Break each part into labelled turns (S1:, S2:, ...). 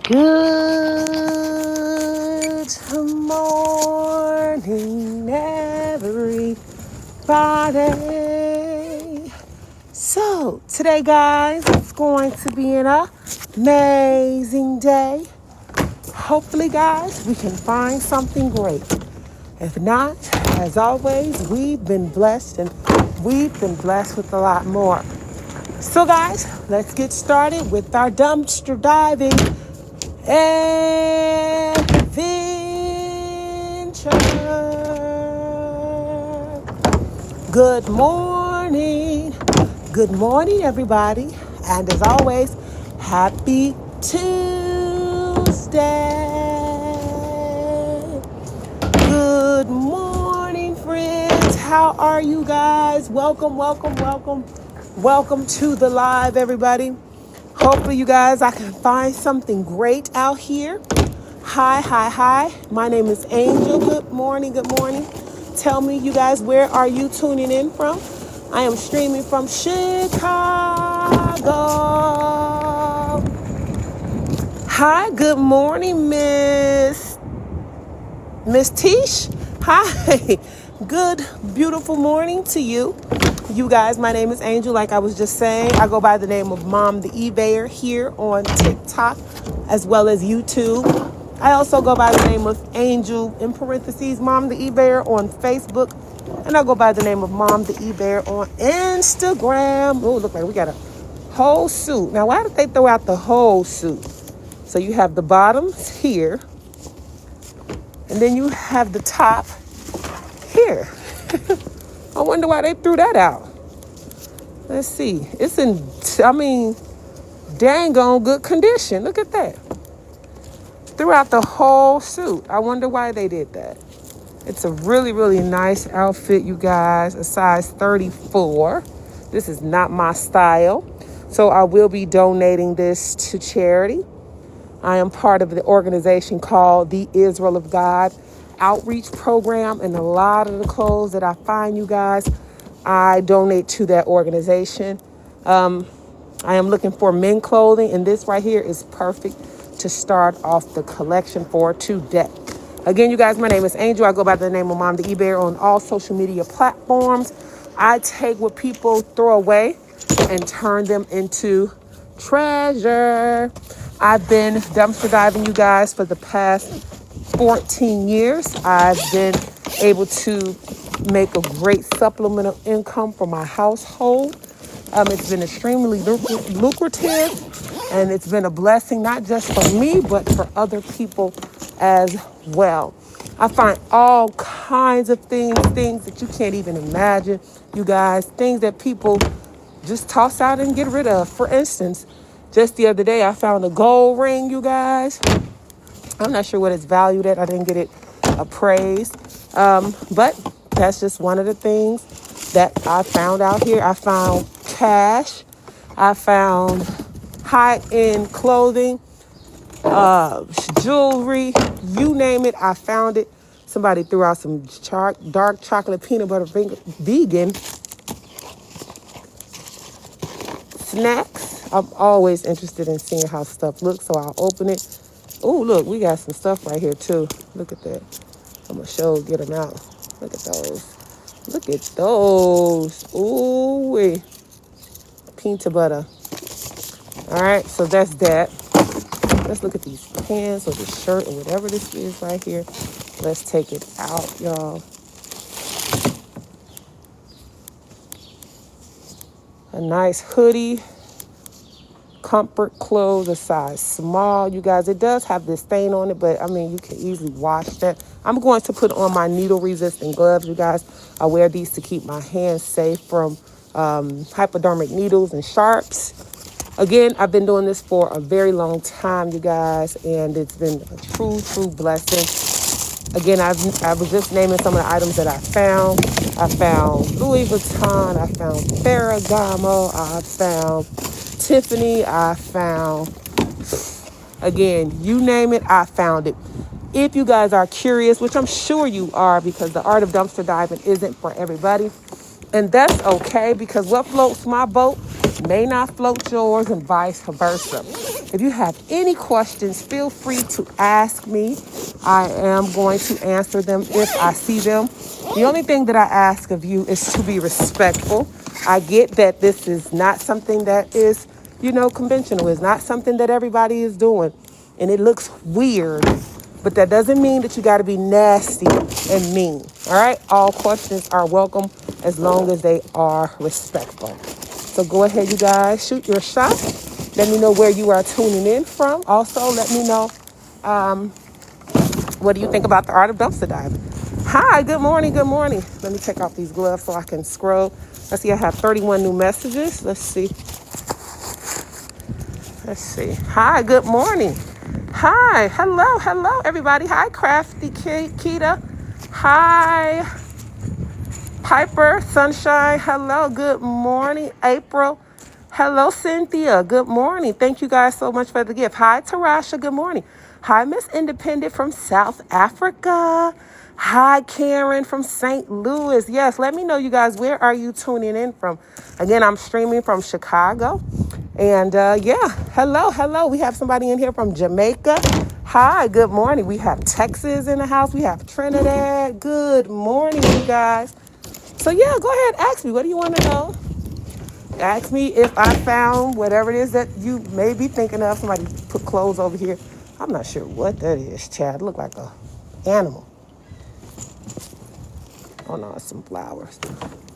S1: Good morning, everybody. So, today, guys, it's going to be an amazing day. Hopefully, guys, we can find something great. If not, as always, we've been blessed with a lot more. So, guys, let's get started with our dumpster diving adventure. Good morning. Good morning, everybody. And as always, happy Tuesday. Good morning, friends. How are you guys? Welcome to the live, everybody. Hopefully, you guys, I can find something great out here. Hi. My name is Angel. Good morning. Tell me, you guys, where are you tuning in from? I am streaming from Chicago. Hi, good morning, Miss Tish. Hi. Good, beautiful morning to you. You guys, my name is Angel. Like I was just saying, I go by the name of Mom the eBayer here on TikTok as well as YouTube. I also go by the name of Angel, in parentheses, Mom the eBayer on Facebook. And I go by the name of Mom the eBayer on Instagram. Oh, look like we got a whole suit. Now, why did they throw out the whole suit? So you have the bottoms here. And then you have the top here. I wonder why they threw that out. Let's see. It's in, dang on good condition. Look at that. Threw out the whole suit. I wonder why they did that. It's a really, really nice outfit, you guys. A size 34. This is not my style. So I will be donating this to charity. I am part of the organization called the Israel of God Outreach Program, and a lot of the clothes that I find, you guys, I donate to that organization. I am looking for men clothing, and this right here is perfect to start off the collection for today. Again, you guys, my name is Angel. I go by the name of Mom the eBayer on all social media platforms. I take what people throw away and turn them into treasure. I've been dumpster diving, you guys, for the past 14 years. I've been able to make a great supplemental income for my household. It's been extremely lucrative, and it's been a blessing, not just for me, but for other people as well. I find all kinds of things that you can't even imagine, you guys, things that people just toss out and get rid of. For instance, just the other day, I found a gold ring, you guys. I'm not sure what it's valued at. I didn't get it appraised. But that's just one of the things that I found out here. I found cash. I found high-end clothing, jewelry, you name it. I found it. Somebody threw out some dark chocolate peanut butter vegan snacks. I'm always interested in seeing how stuff looks, so I'll open it. Oh, look, we got some stuff right here, too. Look at that. I'm going to get them out. Look at those. Look at those. Ooh, peanut butter. All right, so that's that. Let's look at these pants or the shirt or whatever this is right here. Let's take it out, y'all. A nice hoodie. Comfort clothes, a size small. You guys, it does have this stain on it, but you can easily wash that. I'm going to put on my needle resistant gloves, you guys. I wear these to keep my hands safe from hypodermic needles and sharps. Again, I've been doing this for a very long time, you guys, and it's been a true blessing. Again, I was just naming some of the items that I found. I found Louis Vuitton. I found Ferragamo. I found Tiffany. I found, again, you name it, I found it. If you guys are curious, which I'm sure you are, because the art of dumpster diving isn't for everybody, and that's okay, because what floats my boat may not float yours and vice versa. If you have any questions, feel free to ask me. I am going to answer them if I see them. The only thing that I ask of you is to be respectful. I get that this is not something that is, conventional. It's not something that everybody is doing. And it looks weird. But that doesn't mean that you got to be nasty and mean. All right? All questions are welcome as long as they are respectful. So go ahead, you guys. Shoot your shot. Let me know where you are tuning in from. Also, let me know what do you think about the art of dumpster diving. Hi, good morning, good morning. Let me take off these gloves so I can scroll. Let's see, I have 31 new messages. Let's see. Hi, good morning. Hi, hello, everybody. Hi, Crafty Keita. Hi, Piper, Sunshine. Hello, good morning, April. Hello, Cynthia. Good morning. Thank you guys so much for the gift. Hi, Tarasha. Good morning. Hi, Miss Independent from South Africa. Hi, Karen from St. Louis. Yes, let me know, you guys, where are you tuning in from? Again, I'm streaming from Chicago. And hello. We have somebody in here from Jamaica. Hi, good morning. We have Texas in the house. We have Trinidad. Good morning, you guys. So yeah, go ahead, ask me. What do you want to know? Ask me if I found whatever it is that you may be thinking of. Somebody put clothes over here. I'm not sure what that is, Chad. It look like a animal. Oh no, it's some flowers.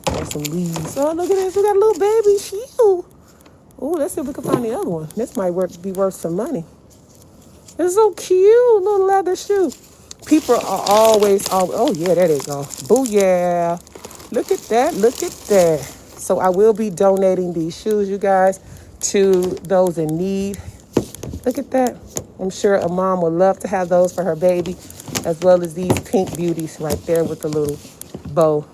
S1: There's some leaves. Oh, look at this. We got a little baby shoe. Oh, let's see if we can find the other one. This might be worth some money. It's so cute, little leather shoe. People are always, oh yeah, there they go. Booyah. Look at that. So I will be donating these shoes, you guys, to those in need. Look at that. I'm sure a mom would love to have those for her baby, as well as these pink beauties right there with the little bow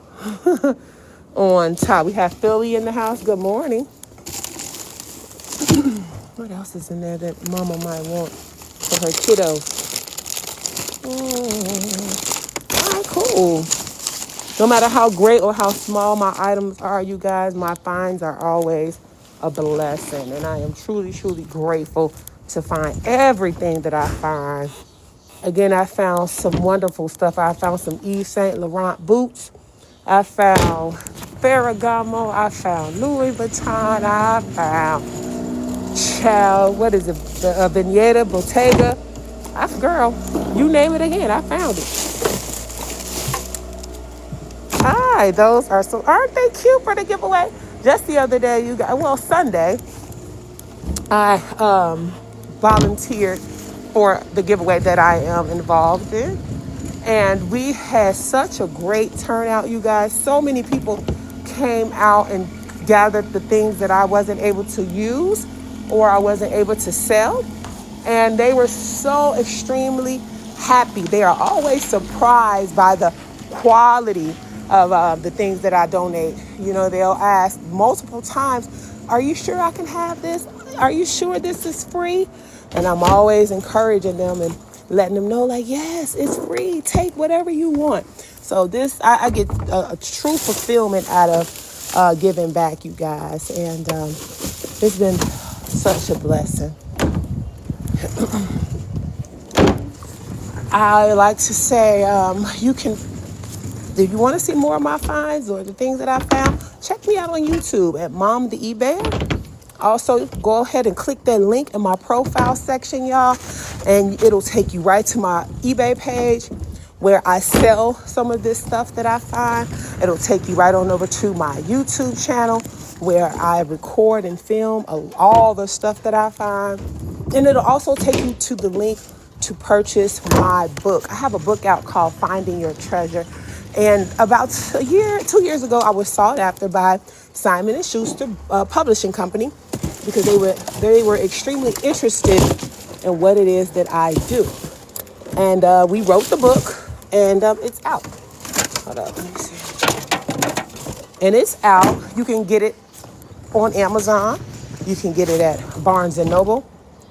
S1: on top. We have Philly in the house. Good morning. What else is in there that mama might want for her kiddos? All right, cool. No matter how great or how small my items are, you guys, my finds are always a blessing. And I am truly, truly grateful to find everything that I find. Again, I found some wonderful stuff. I found some Yves Saint Laurent boots. I found Ferragamo. I found Louis Vuitton. I found what is it? The Vignetta, Bottega. Girl, you name it again. I found it. Hi, those are aren't they cute for the giveaway? Just the other day, Sunday, I volunteered for the giveaway that I am involved in. And we had such a great turnout, you guys. So many people came out and gathered the things that I wasn't able to use or I wasn't able to sell. And they were so extremely happy. They are always surprised by the quality of the things that I donate. They'll ask multiple times, are you sure I can have this? Are you sure this is free? And I'm always encouraging them and letting them know, like, yes, it's free. Take whatever you want. So I get a true fulfillment out of giving back, you guys. And it's been such a blessing. I like to say, if you want to see more of my finds or the things that I found, check me out on YouTube at Mom the eBay. Also, go ahead and click that link in my profile section, y'all, and it'll take you right to my eBay page where I sell some of this stuff that I find. It'll take you right on over to my YouTube channel where I record and film all the stuff that I find. And it'll also take you to the link to purchase my book. I have a book out called Finding Your Treasure. And about 2 years ago, I was sought after by Simon & Schuster Publishing Company because they were extremely interested in what it is that I do. And we wrote the book, and it's out. Hold up, let me see. And it's out. You can get it on Amazon. You can get it at Barnes & Noble.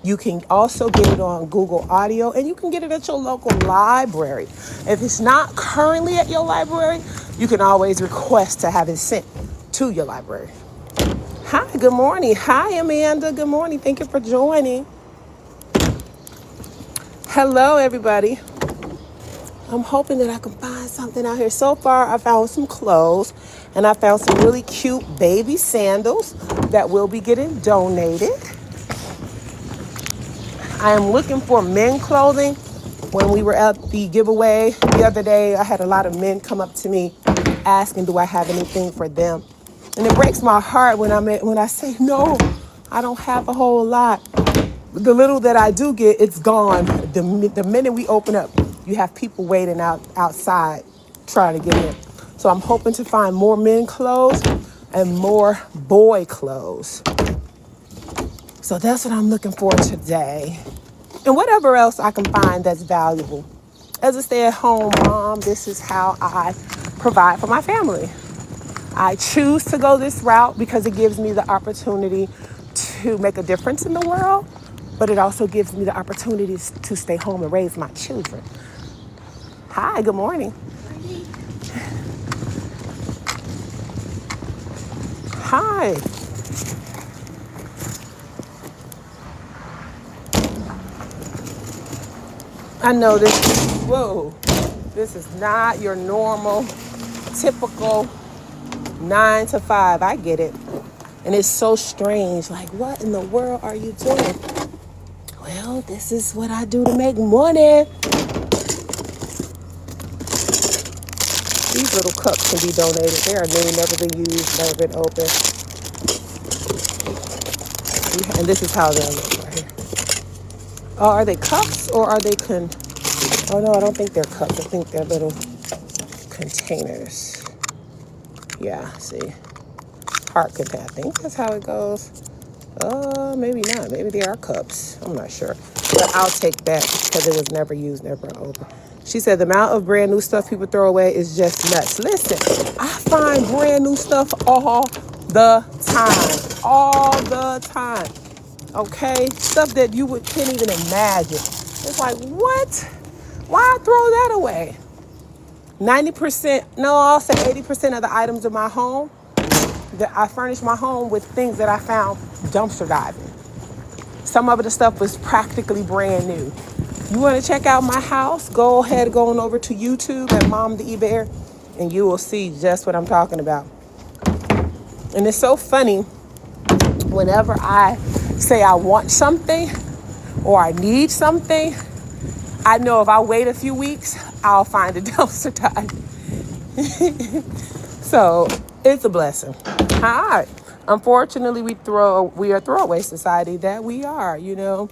S1: You can also get it on Google Audio, and you can get it at your local library. If it's not currently at your library, you can always request to have it sent to your library. Hi, good morning. Hi, Amanda. Good morning. Thank you for joining. Hello, everybody. I'm hoping that I can find something out here. So far, I found some clothes, and I found some really cute baby sandals that will be getting donated. I am looking for men clothing. When we were at the giveaway the other day, I had a lot of men come up to me asking, do I have anything for them? And it breaks my heart when I say, no, I don't have a whole lot. The little that I do get, it's gone. The minute we open up, you have people waiting outside trying to get in. So I'm hoping to find more men clothes and more boy clothes. So that's what I'm looking for today. And whatever else I can find that's valuable. As a stay-at-home mom, this is how I provide for my family. I choose to go this route because it gives me the opportunity to make a difference in the world, but it also gives me the opportunity to stay home and raise my children. Hi, good morning. Hi. I know this is not your normal, typical 9 to 5. I get it. And it's so strange. Like, what in the world are you doing? Well, this is what I do to make money. These little cups can be donated. They are new, never been used, never been opened. And this is how they look right here. Oh, are they cups or are they Oh no, I don't think they're cups. I think they're little containers. Yeah, see. Heart container. I think that's how it goes. Maybe not. Maybe they are cups. I'm not sure. But I'll take that because it was never used, never opened. She said the amount of brand new stuff people throw away is just nuts. Listen, I find brand new stuff all the time. All the time. Okay? Stuff that you can't even imagine. It's like, what? Why throw that away? 90%, no, I'll say 80% of the items in my home, that I furnish my home with things that I found dumpster diving. Some of the stuff was practically brand new. You want to check out my house? Go ahead, going over to YouTube at Mom the E-Bear, and you will see just what I'm talking about. And it's so funny, whenever I say I want something or I need something, I know if I wait a few weeks, I'll find a dumpster dive. So it's a blessing. Hi. Unfortunately, we are a throwaway society that we are, you know.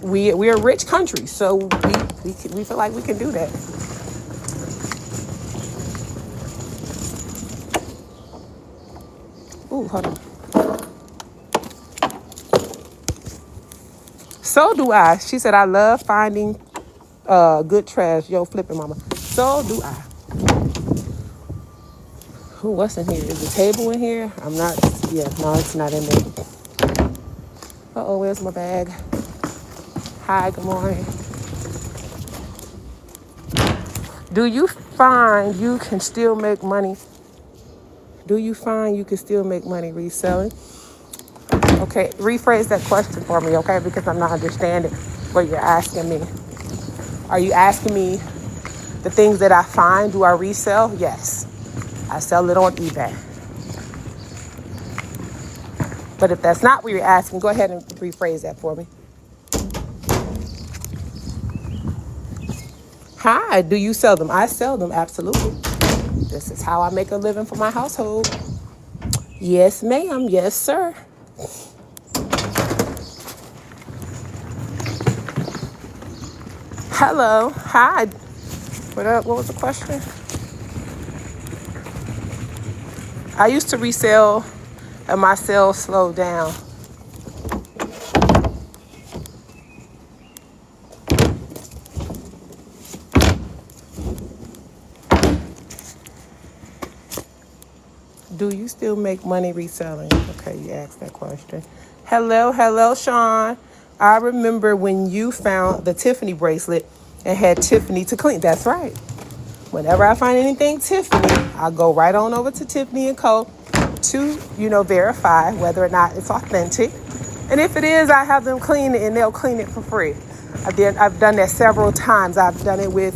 S1: We're a rich country, so we feel like we can do that. Ooh, hold on. So do I. She said, I love finding good trash. Yo, flipping mama. So do I. Ooh, what's in here? Is the table in here? No, it's not in there. Uh-oh, where's my bag? Hi, good morning. Do you find you can still make money? Do you find you can still make money reselling? Okay, rephrase that question for me, okay? Because I'm not understanding what you're asking me. Are you asking me the things that I find, do I resell? Yes. I sell it on eBay. But if that's not what you're asking, go ahead and rephrase that for me. Hi, do you sell them? I sell them, absolutely. This is how I make a living for my household. Yes, ma'am. Yes, sir. Hello. Hi. What up? What was the question? I used to resell and my sales slowed down. Do you still make money reselling? Okay, you asked that question. Hello, Sean. I remember when you found the Tiffany bracelet and had Tiffany to clean. That's right. Whenever I find anything Tiffany, I'll go right on over to Tiffany & Co. to, verify whether or not it's authentic. And if it is, I have them clean it, and they'll clean it for free. I've done that several times. I've done it with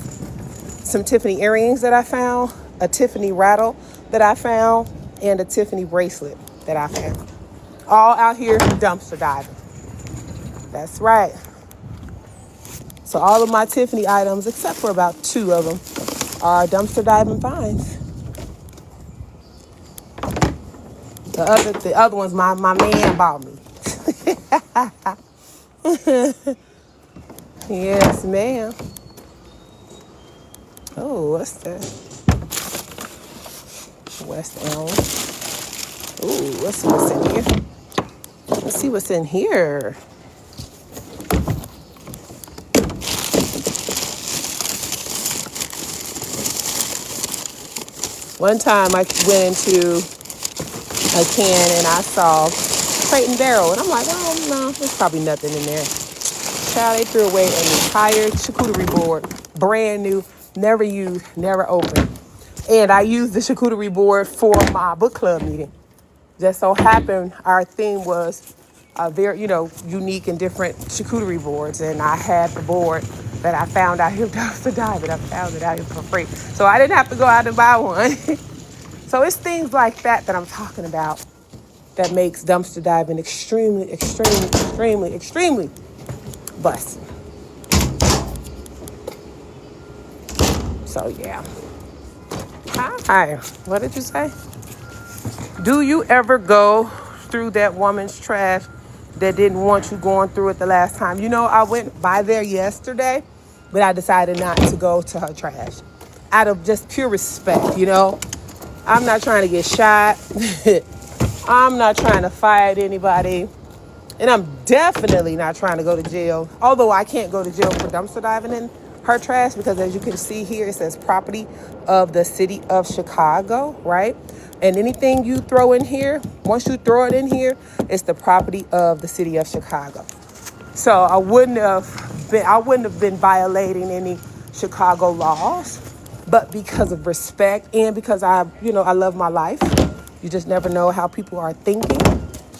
S1: some Tiffany earrings that I found, a Tiffany rattle that I found, and a Tiffany bracelet that I found. All out here dumpster diving. That's right. So all of my Tiffany items, except for about 2 of them, are dumpster diving finds. The other ones, my man bought me. Yes, ma'am. Oh, what's that? West Elm. Ooh, let's see what's in here. Let's see what's in here. One time I went into a can and I saw Crate and Barrel, and I'm like, oh no, there's probably nothing in there. Child, they threw away an entire charcuterie board, brand new, never used, never opened. And I used the charcuterie board for my book club meeting. Just so happened our theme was very, unique and different charcuterie boards. And I had the board that I found out here dumpster diving. I found it out here for free. So I didn't have to go out and buy one. So it's things like that I'm talking about that makes dumpster diving extremely, extremely, extremely, extremely busted. So yeah. Hi. What did you say? Do you ever go through that woman's trash that didn't want you going through it the last time? I went by there yesterday, but I decided not to go to her trash out of just pure respect, I'm not trying to get shot. I'm not trying to fight anybody. And I'm definitely not trying to go to jail. Although I can't go to jail for dumpster diving in her trash because, as you can see here, it says property of the city of Chicago, right? And anything you throw in here, once you throw it in here, it's the property of the city of Chicago. So I wouldn't have been violating any Chicago laws, but because of respect and because I love my life. You just never know how people are thinking.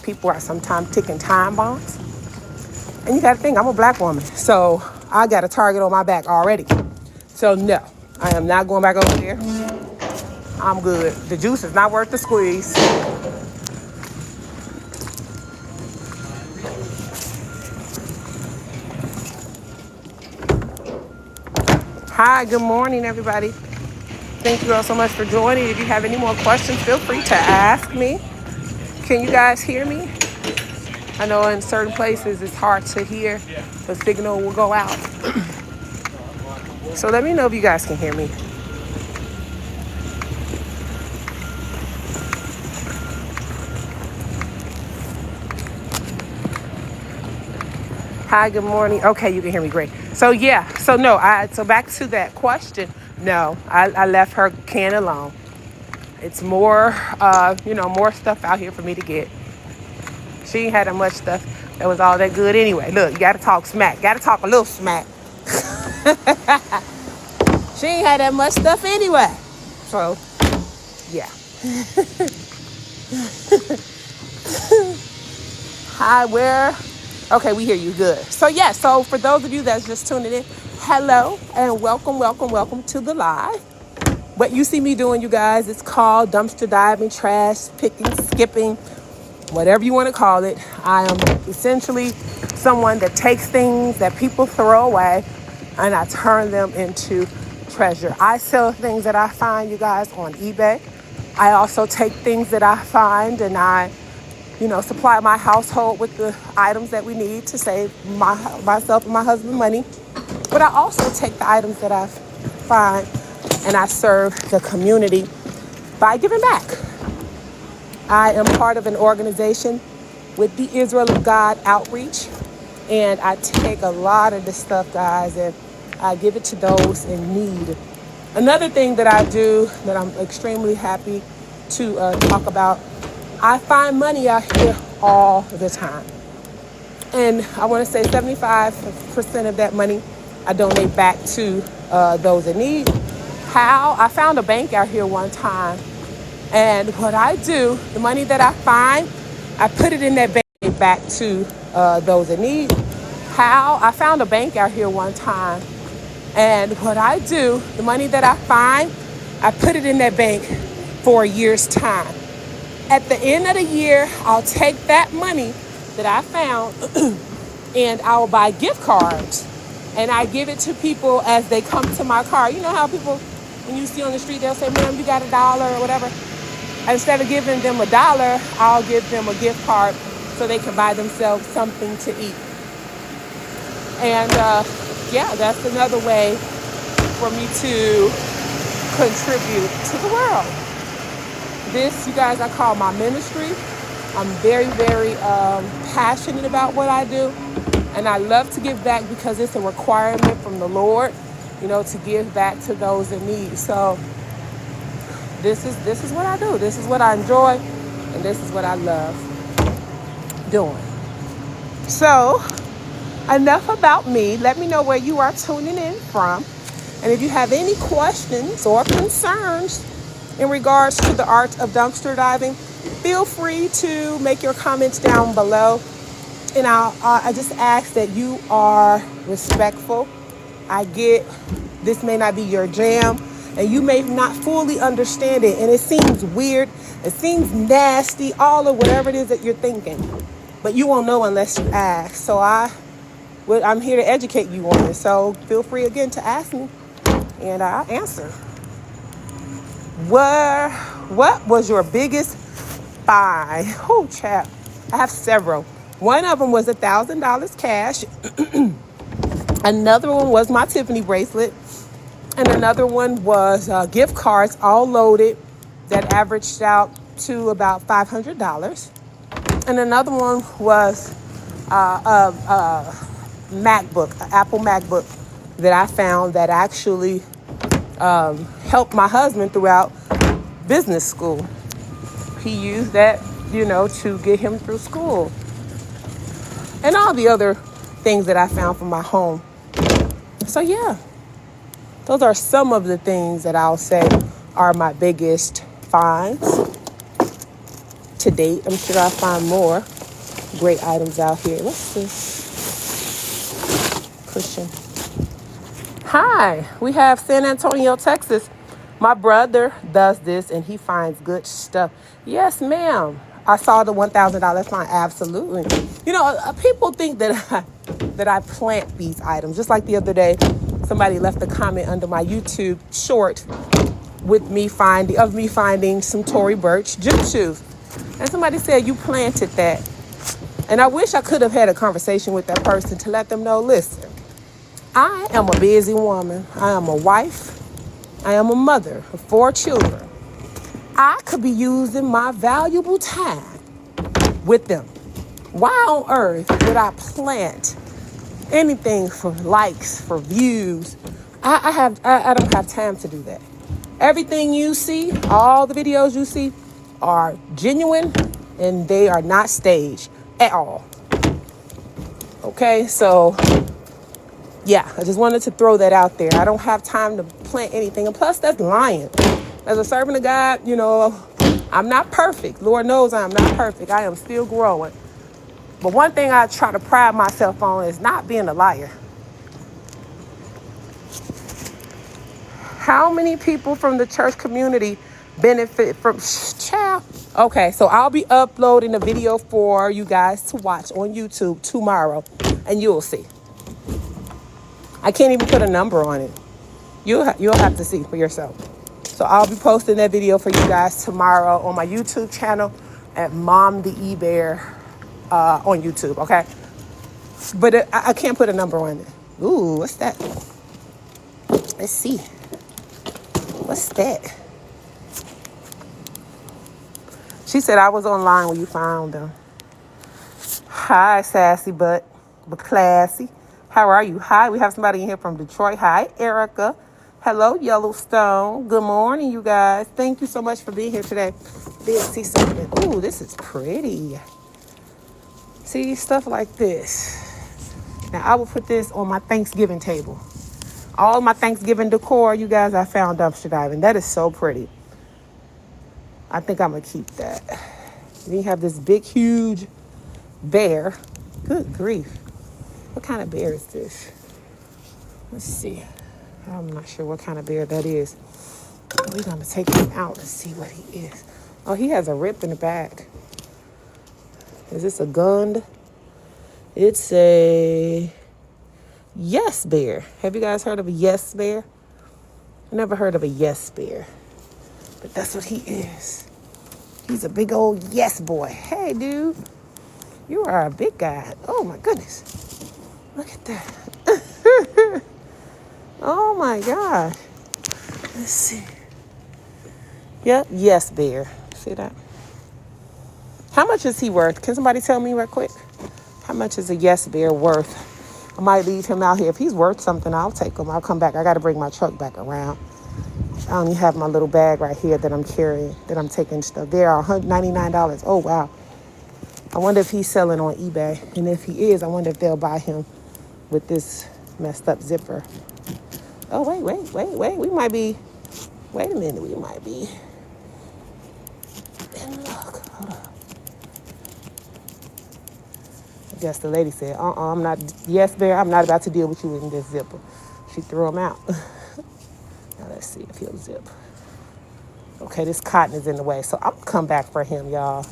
S1: People are sometimes ticking time bombs. And you got to think, I'm a black woman, so I got a target on my back already. So no, I am not going back over there. I'm good. The juice is not worth the squeeze. Hi, good morning, everybody. Thank you all so much for joining. If you have any more questions, feel free to ask me. Can you guys hear me? I know in certain places it's hard to hear. The signal will go out. So let me know if you guys can hear me. Hi, good morning. Okay, you can hear me, great. So yeah, so back to that question. No, I left her can alone. It's more, more stuff out here for me to get. She ain't had that much stuff that was all that good anyway. Look, you got to talk smack. Got to talk a little smack. She ain't had that much stuff anyway. So, yeah. Hi, where? Okay, we hear you good. So, yeah, so for those of you that's just tuning in, hello and welcome to the live. What you see me doing, you guys, it's called dumpster diving, trash picking, skipping, whatever you want to call it. I am essentially someone that takes things that people throw away and I turn them into treasure. I sell things that I find, you guys, on eBay. I also take things that I find and I, supply my household with the items that we need to save myself and my husband money. But I also take the items that I find and I serve the community by giving back. I am part of an organization with the Israel of God Outreach, and I take a lot of this stuff, guys, and I give it to those in need. Another thing that I do that I'm extremely happy to talk about, I find money out here all the time. And I want to say 75% of that money I donate back to those in need. How? I found a bank out here one time And what I do, the money that I find, I put it in that bank back to those in need. How? I found a bank out here one time. And what I do, the money that I find, I put it in that bank for a year's time. At the end of the year, I'll take that money that I found and I'll buy gift cards. And I give it to people as they come to my car. You know how people, when you see on the street, they'll say, ma'am, you got $1 or whatever. Instead of giving them $1, I'll give them a gift card so they can buy themselves something to eat. And yeah, that's another way for me to contribute to the world. This, you guys, I call my ministry. I'm very, very passionate about what I do. And I love to give back because it's a requirement from the Lord, you know, to give back to those in need. So this is what I do. This is what I enjoy. And this is what I love doing. So enough about me. Let me know where you are tuning in from. And if you have any questions or concerns in regards to the art of dumpster diving, feel free to make your comments down below. And I just ask that you are respectful. I get this may not be your jam, and you may not fully understand it. And it seems weird. It seems nasty, all of whatever it is that you're thinking. But you won't know unless you ask. So I'm here to educate you on it. So feel free again to ask me, and I'll answer. What was your biggest buy? Oh, chap. I have several. One of them was $1,000 cash. Another one was my Tiffany bracelet. And another one was gift cards, all loaded, that averaged out to about $500. And another one was MacBook, an Apple MacBook that I found that actually helped my husband throughout business school. He used that, you know, to get him through school. And all the other things that I found from my home. So yeah, those are some of the things that I'll say are my biggest finds to date. I'm sure I'll find more great items out here. What's this? Cushion. Hi, we have San Antonio, Texas. My brother does this and he finds good stuff. Yes, ma'am. I saw the $1,000 fine. Absolutely. You know, people think that I plant these items. Just like the other day, somebody left a comment under my YouTube short with me finding some Tory Burch gym shoes. And somebody said, you planted that. And I wish I could have had a conversation with that person to let them know, listen, I am a busy woman. I am a wife. I am a mother of 4 children. I could be using my valuable time with them. Why on earth would I plant anything for likes, for views? I don't have time to do that. Everything you see, all the videos you see are genuine and they are not staged at all. Okay, so yeah, I just wanted to throw that out there. I don't have time to plant anything. And plus, that's lying. As a servant of God, you know, I'm not perfect. Lord knows I'm not perfect. I am still growing. But one thing I try to pride myself on is not being a liar. How many people from the church community benefit from child? Okay, so I'll be uploading a video for you guys to watch on YouTube tomorrow, and you'll see. I can't even put a number on it. You'll have to see for yourself. So I'll be posting that video for you guys tomorrow on my YouTube channel at Mom the E-Bear on YouTube, okay? But I can't put a number on it. Ooh, what's that? Let's see. What's that? She said I was online when you found them. Hi, sassy but classy. How are you? Hi, we have somebody in here from Detroit. Hi, Erica. Hello, Yellowstone. Good morning, you guys. Thank you so much for being here today. Did see something. Ooh, this is pretty. See, stuff like this. Now, I will put this on my Thanksgiving table. All my Thanksgiving decor, you guys, I found dumpster diving. That is so pretty. I think I'm going to keep that. Then you have this big, huge bear. Good grief. What kind of bear is this? Let's see. I'm not sure what kind of bear that is. We're going to take him out and see what he is. Oh, he has a rip in the back. Is this a gun? It's a yes bear. Have you guys heard of a yes bear? Never heard of a yes bear. But that's what he is. He's a big old yes boy. Hey, dude. You are a big guy. Oh, my goodness. Look at that. Oh, my gosh. Let's see. Yep, yes bear. See that? How much is he worth? Can somebody tell me real quick? How much is a yes bear worth? I might leave him out here. If he's worth something, I'll take him. I'll come back. I got to bring my truck back around. I only have my little bag right here that I'm carrying, that I'm taking stuff. There are $199. Oh, wow. I wonder if he's selling on eBay. And if he is, I wonder if they'll buy him with this messed up zipper. Oh, wait. We might be, wait a minute. We might be in luck. Hold on. I guess the lady said, I'm not, yes, bear, I'm not about to deal with you in this zipper. She threw him out. Now let's see if he'll zip. Okay, this cotton is in the way. So I'm going to come back for him, y'all.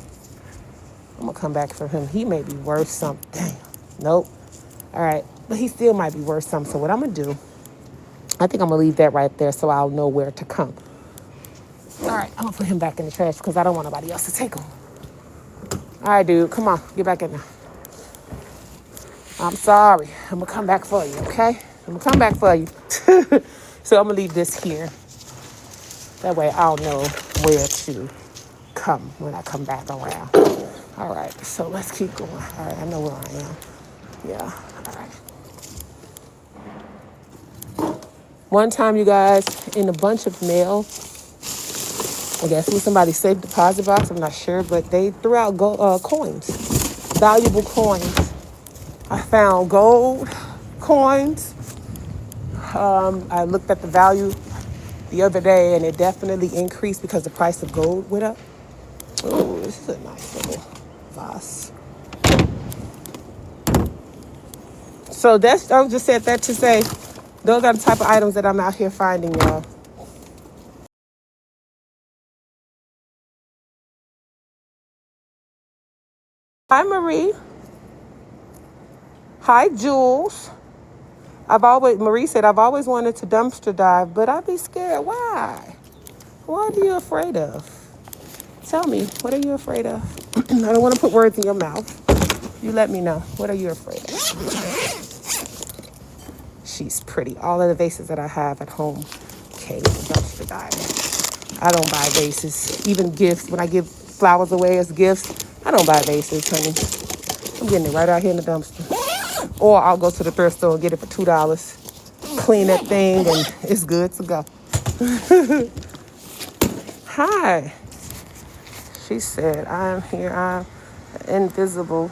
S1: I'm going to come back for him. He may be worth something. Damn. Nope. All right. But he still might be worth something. So what I'm going to do, I think I'm going to leave that right there so I'll know where to come. All right. I'm going to put him back in the trash because I don't want nobody else to take him. All right, dude. Come on. Get back in there. I'm sorry. I'm going to come back for you, okay? I'm going to come back for you. So I'm going to leave this here. That way I'll know where to come when I come back around. All right. So let's keep going. All right. I know where I am. Yeah. All right. One time, you guys, in a bunch of mail, I guess it was somebody's safe deposit box. I'm not sure. But they threw out coins, valuable coins. I found gold coins. I looked at the value the other day, and it definitely increased because the price of gold went up. Oh, this is a nice little vase. So I just said that to say, those are the type of items that I'm out here finding, y'all. Hi, Marie. Hi, Jules. Marie said, I've always wanted to dumpster dive, but I'd be scared. Why? What are you afraid of? Tell me, what are you afraid of? I don't want to put words in your mouth. You let me know. What are you afraid of? She's pretty. All of the vases that I have at home came from dumpster diving. I don't buy vases. Even gifts. When I give flowers away as gifts, I don't buy vases, honey. I'm getting it right out here in the dumpster. Or I'll go to the thrift store and get it for $2. Clean that thing and it's good to go. Hi. She said, I'm here. I'm invisible.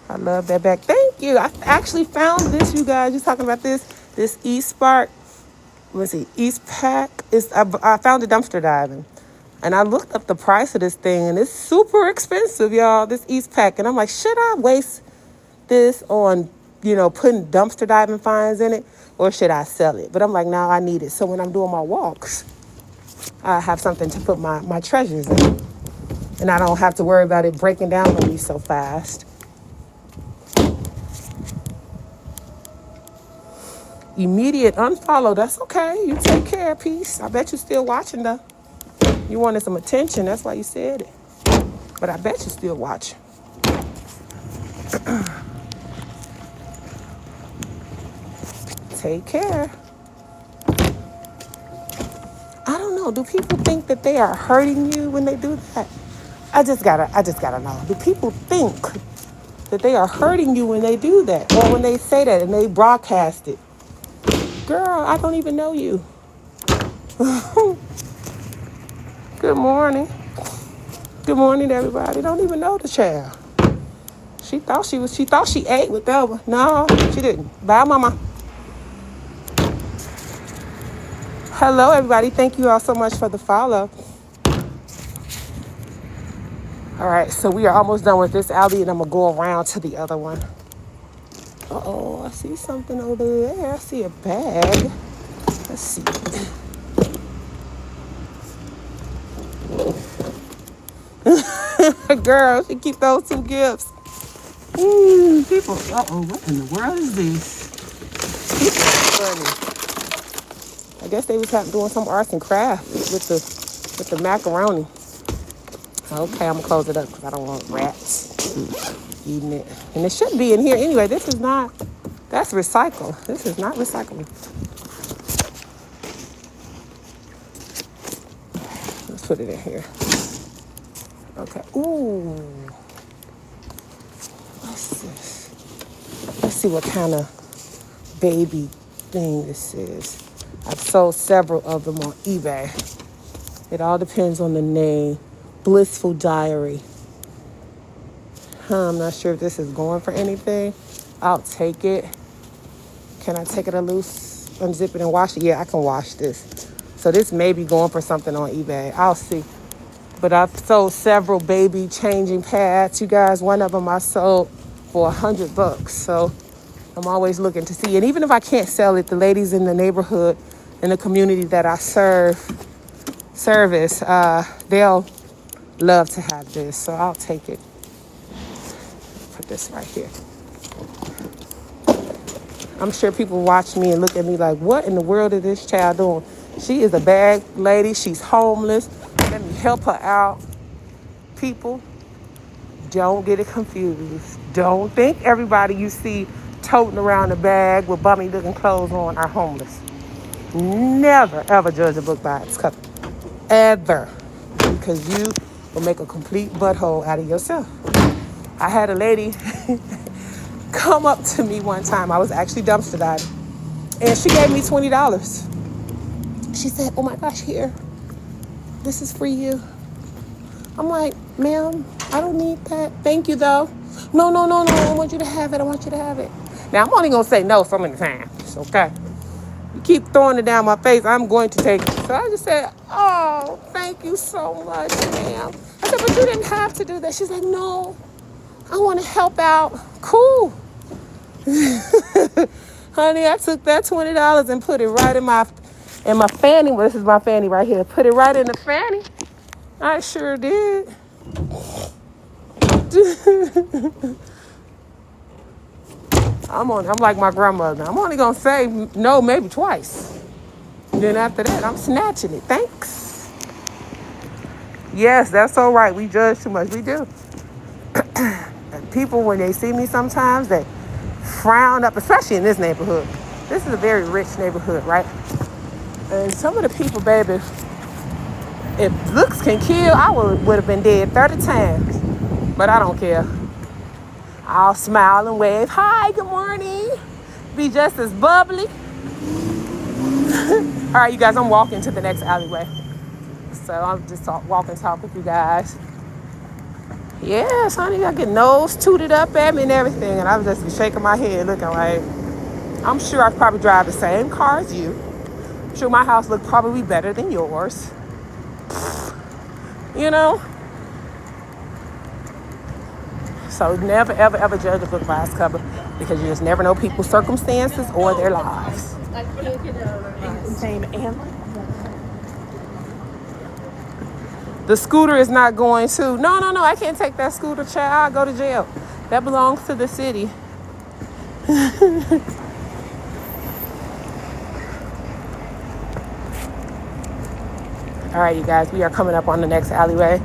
S1: I love that bag. Thank you. I actually found this, you guys. You're talking about this E-Spark. Let's see, Eastpak. I found it dumpster diving. And I looked up the price of this thing, and it's super expensive, y'all, this Eastpak. And I'm like, should I waste this on, putting dumpster diving finds in it? Or should I sell it? But I'm like, no, I need it. So when I'm doing my walks, I have something to put my treasures in. And I don't have to worry about it breaking down on me so fast. Immediate unfollow. That's okay. You take care. Peace. I bet you're still watching, though. You wanted some attention. That's why you said it. But I bet you're still watching. Take care. I don't know. Do people think that they are hurting you when they do that? I just gotta know. Do people think that they are hurting you when they do that? Or when they say that and they broadcast it? Girl, I don't even know you. Good morning. Good morning, everybody. Don't even know the child. She thought she ate with that one. No, she didn't. Bye, mama. Hello, everybody. Thank you all so much for the follow. All right, so we are almost done with this alley, and I'm gonna go around to the other one. Uh-oh, I see something over there. I see a bag. Let's see. Girl, she keep those 2 gifts. People, uh-oh, what in the world is this? People are funny. I guess they was doing some arts and crafts with the macaroni. Okay, I'm gonna close it up because I don't want rats eating it. And it shouldn't be in here anyway. This is not, that's recycled. This is not recyclable. Let's put it in here. Okay, ooh. What's this? Let's see what kind of baby thing this is. I've sold several of them on eBay. It all depends on the name. Blissful Diary. I'm not sure if this is going for anything. I'll take it. Can I take it loose, unzip it and wash it? Yeah, I can wash this. So this may be going for something on eBay. I'll see. But I've sold several baby changing pads. You guys, one of them I sold for $100. So I'm always looking to see. And even if I can't sell it, the ladies in the neighborhood, in the community that I service, they'll love to have this. So I'll take it. Put this right here. I'm sure people watch me and look at me like, what in the world is this child doing? She is a bad lady. She's homeless. Let me help her out. People, don't get it confused. Don't think everybody you see toting around a bag with bummy looking clothes on are homeless. Never, ever judge a book by its cover. Ever. Because you will make a complete butthole out of yourself. I had a lady come up to me one time. I was actually dumpster diving. And she gave me $20. She said, oh my gosh, here. This is for you. I'm like, ma'am, I don't need that. Thank you, though. No. I want you to have it. I want you to have it. Now, I'm only going to say no so many times, okay? You keep throwing it down my face, I'm going to take it. So I just said, oh, thank you so much, ma'am. I said, but you didn't have to do that. She's like, no, I want to help out. Cool. Honey, I took that $20 and put it right in my fanny. Well, this is my fanny right here. Put it right in the fanny. I sure did. I'm like my grandmother. I'm only gonna say no maybe twice. Then after that, I'm snatching it. Thanks. Yes, that's all right. We judge too much. We do. And people, when they see me sometimes, they frown up, especially in this neighborhood. This is a very rich neighborhood, right? And some of the people, baby, if looks can kill, I would have been dead 30 times. But I don't care. I'll smile and wave. Hi, good morning. Be just as bubbly. All right, you guys, I'm walking to the next alleyway. So I'm just walk with you guys. Yes, honey, I get nose tooted up at me and everything. And I'm just shaking my head looking like, I'm sure I probably drive the same car as you. I'm sure my house looked probably better than yours. You know? So never, ever, ever judge a book by its cover because you just never know people's circumstances or their lives. The scooter is not going to. No, I can't take that scooter, child. I'll go to jail. That belongs to the city. All right, you guys, we are coming up on the next alleyway.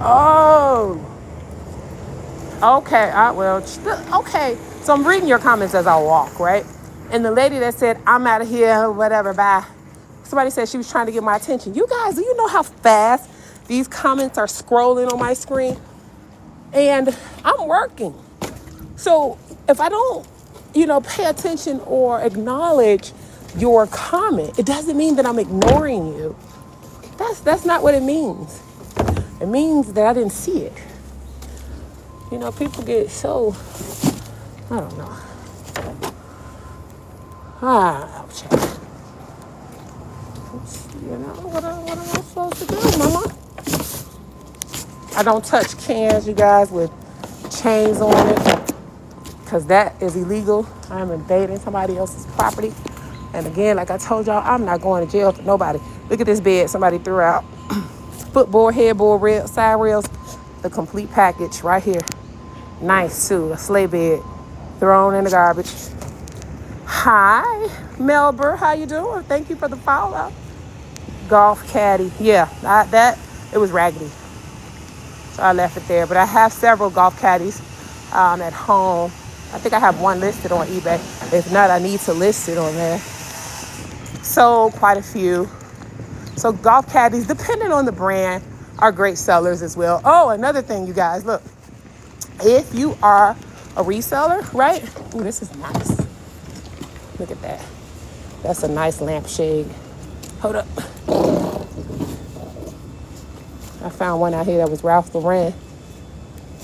S1: Oh, okay. Okay. So I'm reading your comments as I walk, right? And the lady that said, I'm out of here, whatever, bye. Somebody said she was trying to get my attention. You guys, do you know how fast these comments are scrolling on my screen? And I'm working. So if I don't, pay attention or acknowledge your comment, it doesn't mean that I'm ignoring you. That's not what it means. It means that I didn't see it. People get so, I don't know. Ouch. You know, what am I supposed to do, mama? I don't touch cans, you guys, with chains on it, because that is illegal. I'm invading somebody else's property. And again, like I told y'all, I'm not going to jail for nobody. Look at this bed somebody threw out. Footboard, headboard, rail, side rails, the complete package right here. Nice too, a sleigh bed thrown in the garbage. Hi, Melber, how you doing? Thank you for the follow. Golf caddy, yeah, it was raggedy, so I left it there. But I have several golf caddies at home. I think I have one listed on eBay. If not, I need to list it on there. Sold quite a few. So golf caddies, depending on the brand, are great sellers as well. Oh, another thing, you guys, look. If you are a reseller, right? Ooh, this is nice. Look at that. That's a nice lampshade. Hold up. I found one out here that was Ralph Lauren.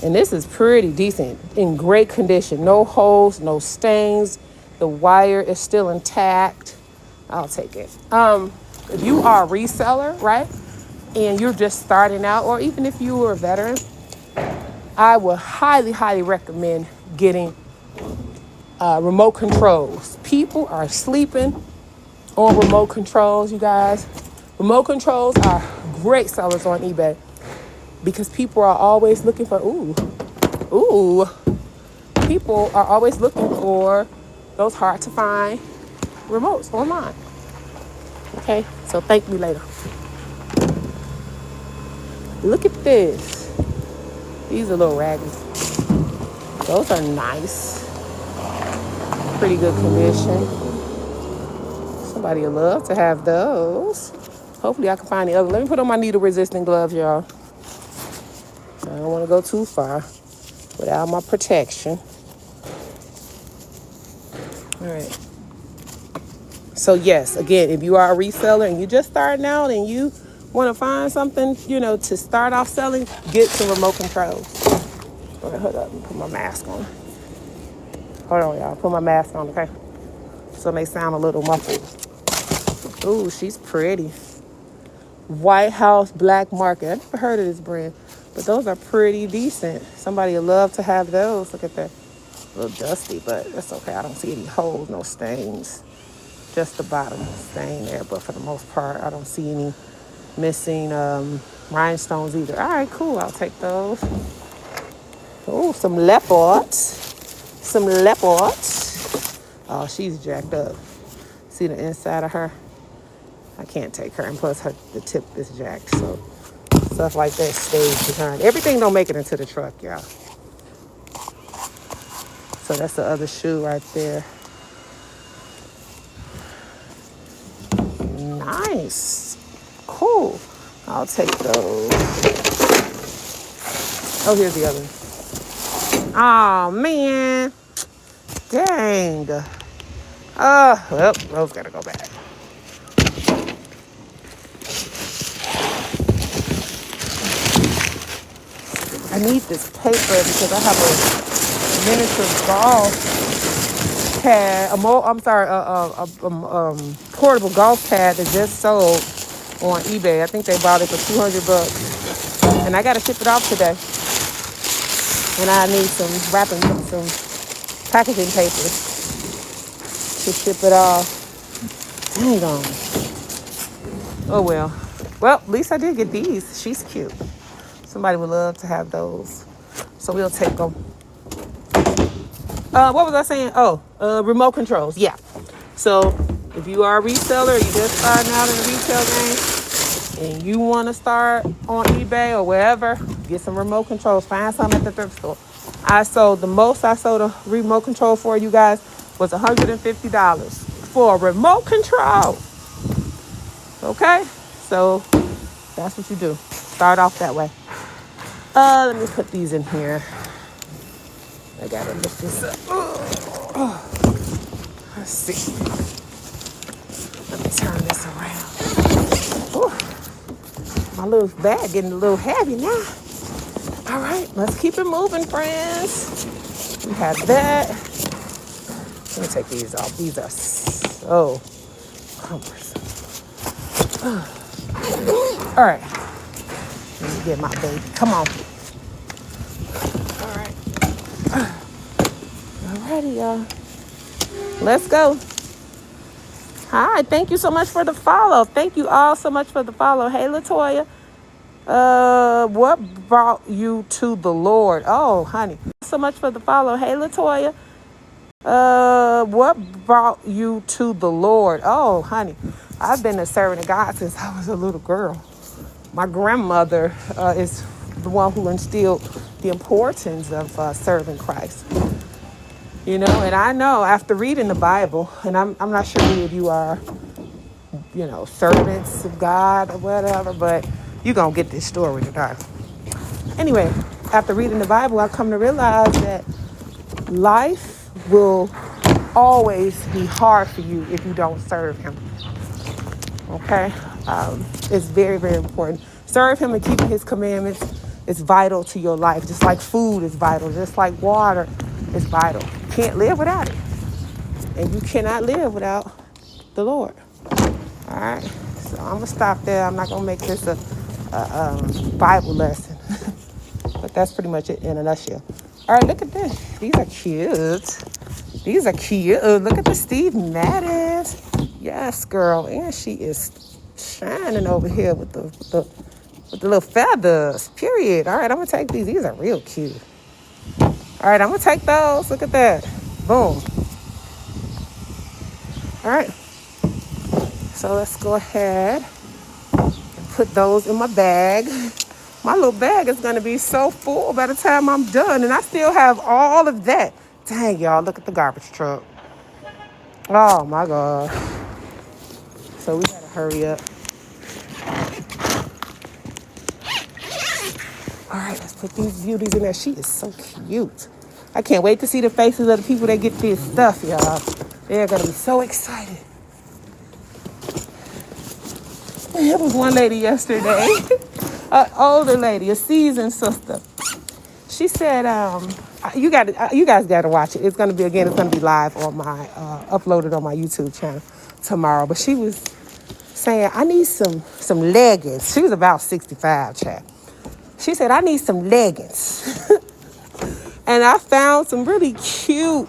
S1: And this is pretty decent, in great condition. No holes, no stains. The wire is still intact. I'll take it. If you are a reseller, right, and you're just starting out, or even if you were a veteran, I would highly, highly recommend getting remote controls. People are sleeping on remote controls, you guys. Remote controls are great sellers on eBay because people are always looking for, people are always looking for those hard to find remotes online. Okay, so thank me later. Look at this. These are a little raggedy. Those are nice. Pretty good condition. Somebody would love to have those. Hopefully I can find the other. Let me put on my needle resistant gloves, y'all. I don't want to go too far without my protection. All right. So yes, again, if you are a reseller and you're just starting out and you want to find something, to start off selling, get some remote controls. All right, hold up, put my mask on. Hold on, y'all, put my mask on, okay? So it may sound a little muffled. Ooh, she's pretty. White House Black Market. I never heard of this brand, but those are pretty decent. Somebody would love to have those. Look at that. A little dusty, but that's okay. I don't see any holes, no stains. Just the bottom stain there, but for the most part, I don't see any missing rhinestones either. All right, cool. I'll take those. Oh, some leopards. Some leopards. Oh, she's jacked up. See the inside of her? I can't take her, and plus the tip is jacked, so stuff like that stays behind. Everything don't make it into the truck, y'all. So that's the other shoe right there. Nice. Cool. I'll take those. Oh, here's the other one. Oh, man. Dang. Well, those gotta go back. I need this paper because I have a miniature golf pad. A portable golf pad that just sold on eBay. I think they bought it for $200, and I got to ship it off today. And I need some packaging paper to ship it off. Dang on. Oh well. Well, at least I did get these. She's cute. Somebody would love to have those, so we'll take them. What was I saying? Remote controls. Yeah. So if you are a reseller, you're just starting out in the retail game, and you want to start on eBay or wherever, get some remote controls. Find some at the thrift store. The most I sold a remote control for, you guys, was $150 for a remote control. Okay? So that's what you do. Start off that way. Let me put these in here. I gotta lift this up. Let's see. Let me turn this around. My little bag getting a little heavy now. All right, let's keep it moving, friends. We have that. Let me take these off. These are so cumbersome. All right. Let me get my baby. Come on. All right. Alrighty, y'all. Let's go. Hi. Thank you so much for the follow. Thank you all so much for the follow. Hey, Latoya. What brought you to the Lord? Oh, honey. So much for the follow. Hey, Latoya. What brought you to the Lord? Oh, honey. I've been a servant of God since I was a little girl. My grandmother is the one who instilled the importance of serving Christ. You know, and I know after reading the Bible, and I'm not sure any of you are, servants of God or whatever, but you're going to get this story today. Anyway, after reading the Bible, I've come to realize that life will always be hard for you if you don't serve him. Okay? It's very, very important. Serve him and keeping his commandments is vital to your life. Just like food is vital. Just like water is vital. You can't live without it. And you cannot live without the Lord. All right? So I'm going to stop there. I'm not going to make this a Bible lesson. But that's pretty much it in a nutshell. All right, look at this. These are cute. These are cute. Look at the Steve Madden's. Yes, girl. And she is shining over here with the little feathers. Period. All right, I'm going to take these. These are real cute. All right, I'm going to take those. Look at that. Boom. All right. So let's go ahead and put those in my bag. My little bag is going to be so full by the time I'm done. And I still have all of that. Dang, y'all, look at the garbage truck. Oh, my God. So we got to hurry up. All right, let's put these beauties in there. She is so cute. I can't wait to see the faces of the people that get this stuff, y'all. They're going to be so excited. There was one lady yesterday, an older lady, a seasoned sister. She said, you guys got to watch it. It's going to be live on my, uploaded on my YouTube channel tomorrow. But she was saying, I need some leggings. She was about 65, child. She said, I need some leggings. And I found some really cute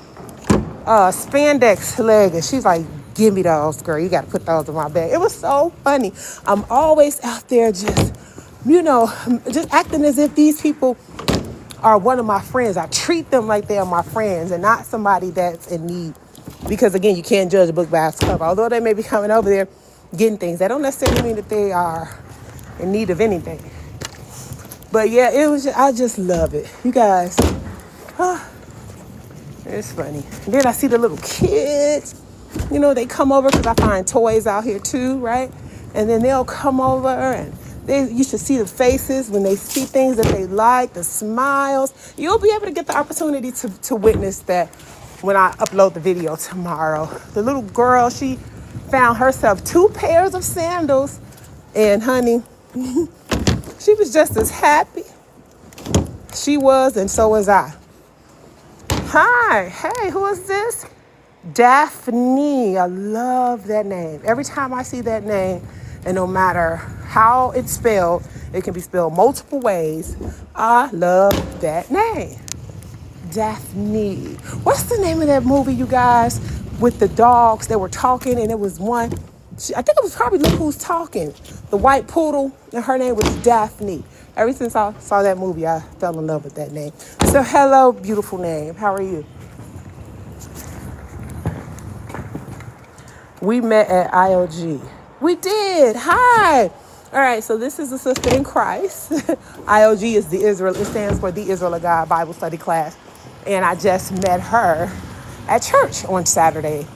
S1: spandex leggings. She's like, give me those, girl. You got to put those in my bag. It was so funny. I'm always out there just acting as if these people are one of my friends. I treat them like they are my friends and not somebody that's in need. Because, again, you can't judge a book by its cover. Although they may be coming over there getting things, that don't necessarily mean that they are in need of anything. But, yeah, I just love it. You guys, it's funny. And then I see the little kids. They come over because I find toys out here too, right? And then they'll come over and you should see the faces when they see things that they like, the smiles. You'll be able to get the opportunity to witness that when I upload the video tomorrow. The little girl, she found herself 2 pairs of sandals. And honey, she was just as happy. She was, and so was I. Hi, hey, who is this? Daphne. I love that name. Every time I see that name, and no matter how it's spelled, it can be spelled multiple ways. I love that name. Daphne. What's the name of that movie, you guys, with the dogs that were talking, and it was one, I think it was probably Look Who's Talking, the white poodle, and her name was Daphne. Ever since I saw that movie, I fell in love with that name. So hello, beautiful name. How are you? We met at IOG. We did. Hi. All right. So this is a sister in Christ. IOG is it stands for the Israel of God Bible study class. And I just met her at church on Saturday.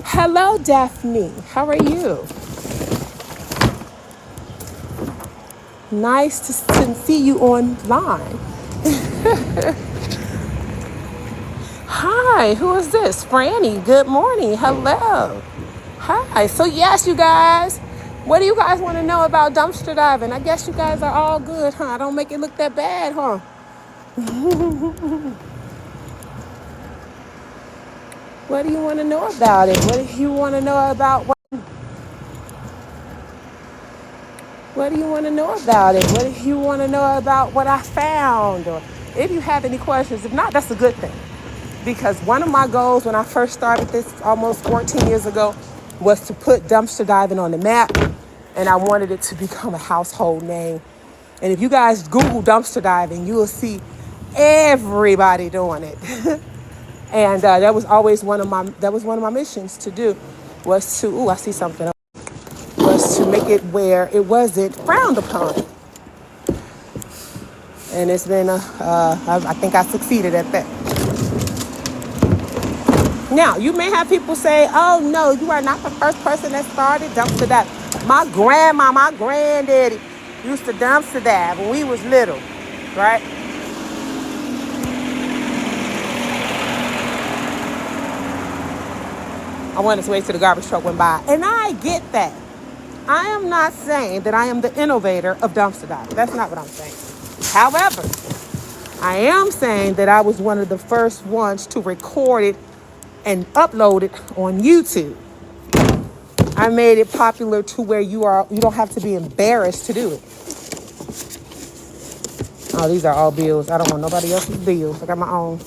S1: Hello, Daphne. How are you? Nice to see you online. Hi, who is this? Franny. Good morning. Hello. Hi. So yes, you guys, what do you guys want to know about dumpster diving? I guess you guys are all good, huh? I don't make it look that bad, huh? What do you want to know about it? What do you want to know about what do you want to know about it? What do you want to know about what I found? Or if you have any questions, if not, that's a good thing. Because one of my goals when I first started this almost 14 years ago was to put dumpster diving on the map. And I wanted it to become a household name. And if you guys Google dumpster diving, you will see everybody doing it. And that was always one of my missions to do, was to, I see something, was to make it where it wasn't frowned upon. And it's been, I think I succeeded at that. Now, you may have people say, oh no, you are not the first person that started dumpster diving. My grandma, my granddaddy used to dumpster dive when we was little, right? I wanted to wait till the garbage truck went by. And I get that. I am not saying that I am the innovator of dumpster diving. That's not what I'm saying. However, I am saying that I was one of the first ones to record it and upload it on YouTube. I made it popular to where you don't have to be embarrassed to do it. Oh, these are all bills. I don't want nobody else's bills. I got my own.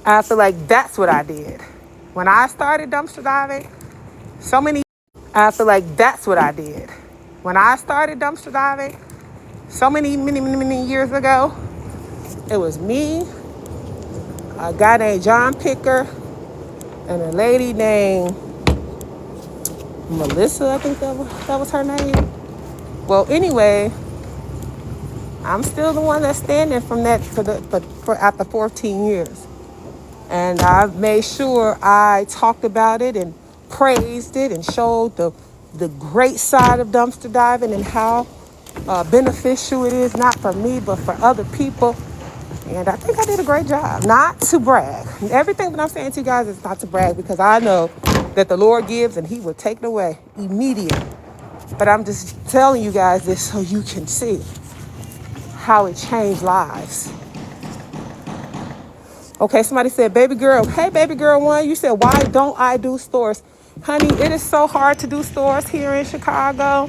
S1: I feel like that's what I did. When I started dumpster diving, I feel like that's what I did. When I started dumpster diving, many years ago, it was me, a guy named John Picker, and a lady named Melissa, I think that was her name. Well, anyway, I'm still the one that's standing from that for after 14 years. And I've made sure I talked about it and praised it and showed the great side of dumpster diving and how beneficial it is, not for me, but for other people. And I think I did a great job. Not to brag. Everything that I'm saying to you guys is not to brag, because I know that the Lord gives and he will take it away immediately. But I'm just telling you guys this so you can see how it changed lives. Okay, somebody said, baby girl. Hey, baby girl one, you said, why don't I do stores? Honey, it is so hard to do stores here in Chicago.